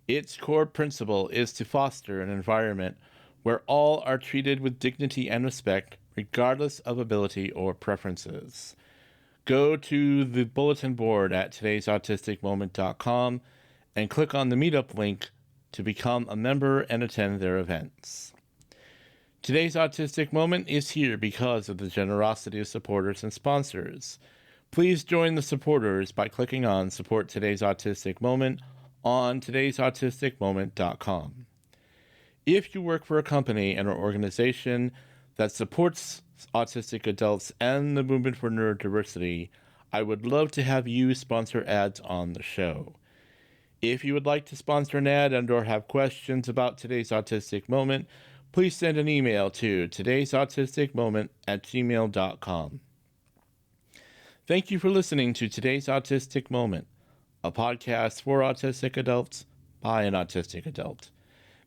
Its core principle is to foster an environment where all are treated with dignity and respect, regardless of ability or preferences. Go to the bulletin board at todaysautisticmoment.com and click on the meetup link to become a member and attend their events. Today's Autistic Moment is here because of the generosity of supporters and sponsors. Please join the supporters by clicking on Support Today's Autistic Moment on todaysautisticmoment.com. If you work for a company and or organization that supports autistic adults and the movement for neurodiversity, I would love to have you sponsor ads on the show. If you would like to sponsor an ad and or have questions about Today's Autistic Moment, please send an email to todaysautisticmoment@gmail.com. Thank you for listening to Today's Autistic Moment, a podcast for autistic adults by an autistic adult.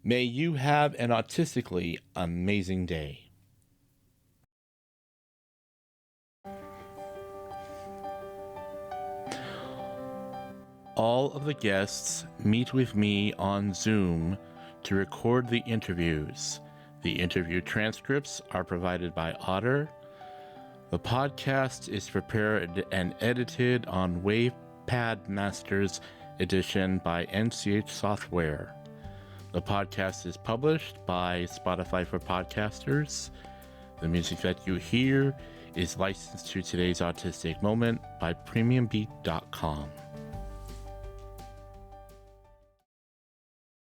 May you have an autistically amazing day. All of the guests meet with me on Zoom to record the interviews. The interview transcripts are provided by Otter. The podcast is prepared and edited on WavePad Masters Edition by NCH Software. The podcast is published by Spotify for Podcasters. The music that you hear is licensed to Today's Autistic Moment by PremiumBeat.com.